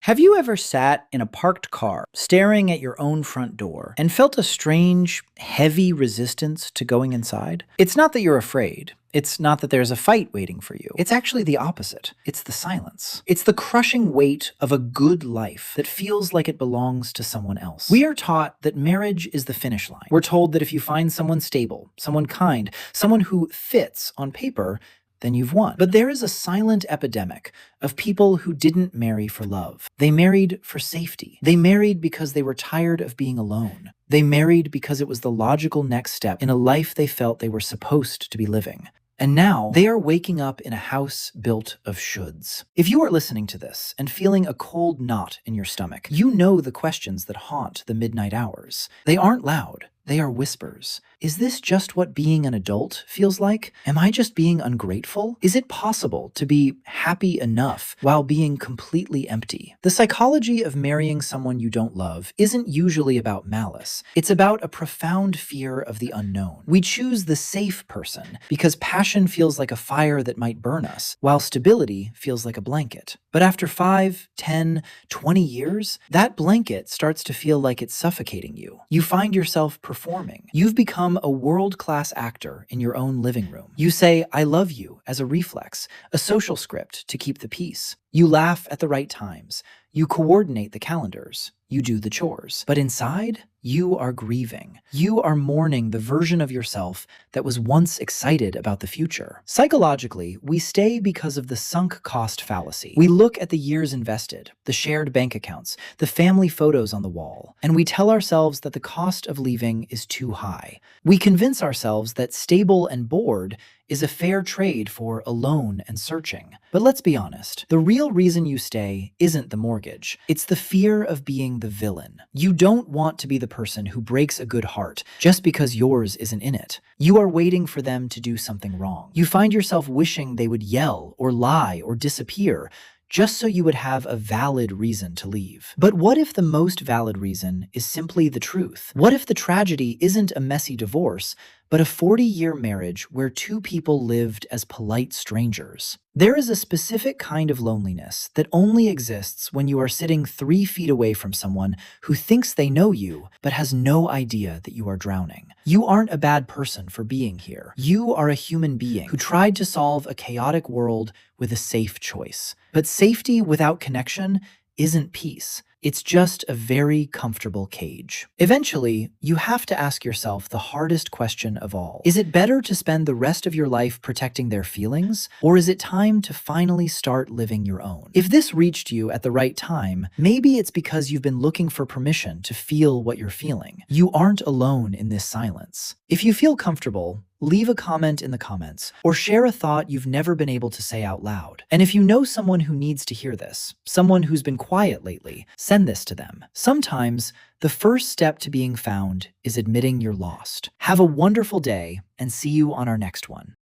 Have you ever sat in a parked car, staring at your own front door, and felt a strange, heavy resistance to going inside? It's not that you're afraid. It's not that there's a fight waiting for you. It's actually the opposite. It's the silence. It's the crushing weight of a good life that feels like it belongs to someone else. We are taught that marriage is the finish line. We're told that if you find someone stable, someone kind, someone who fits on paper, then you've won. But there is a silent epidemic of people who didn't marry for love. They married for safety. They married because they were tired of being alone. They married because it was the logical next step in a life they felt they were supposed to be living. And now they are waking up in a house built of shoulds. If you are listening to this and feeling a cold knot in your stomach, you know the questions that haunt the midnight hours. They aren't loud. They are whispers. Is this just what being an adult feels like? Am I just being ungrateful? Is it possible to be happy enough while being completely empty? The psychology of marrying someone you don't love isn't usually about malice. It's about a profound fear of the unknown. We choose the safe person because passion feels like a fire that might burn us, while stability feels like a blanket. But after 5, 10, 20 years, that blanket starts to feel like it's suffocating you. You find yourself performing. You've become a world-class actor in your own living room. You say, "I love you," as a reflex, a social script to keep the peace. You laugh at the right times. You coordinate the calendars. You do the chores. But inside, you are grieving. You are mourning the version of yourself that was once excited about the future. Psychologically, we stay because of the sunk cost fallacy. We look at the years invested, the shared bank accounts, the family photos on the wall, and we tell ourselves that the cost of leaving is too high. We convince ourselves that stable and bored is a fair trade for alone and searching. But let's be honest, the real reason you stay isn't the mortgage. It's the fear of being the villain. You don't want to be the person who breaks a good heart just because yours isn't in it. You are waiting for them to do something wrong. You find yourself wishing they would yell or lie or disappear just so you would have a valid reason to leave. But what if the most valid reason is simply the truth? What if the tragedy isn't a messy divorce, but a 40-year marriage where two people lived as polite strangers? There is a specific kind of loneliness that only exists when you are sitting 3 feet away from someone who thinks they know you, but has no idea that you are drowning. You aren't a bad person for being here. You are a human being who tried to solve a chaotic world with a safe choice. But safety without connection isn't peace. It's just a very comfortable cage. Eventually, you have to ask yourself the hardest question of all. Is it better to spend the rest of your life protecting their feelings, or is it time to finally start living your own? If this reached you at the right time, maybe it's because you've been looking for permission to feel what you're feeling. You aren't alone in this silence. If you feel comfortable, leave a comment in the comments, or share a thought you've never been able to say out loud. And if you know someone who needs to hear this, someone who's been quiet lately, send this to them. Sometimes, the first step to being found is admitting you're lost. Have a wonderful day, and see you on our next one.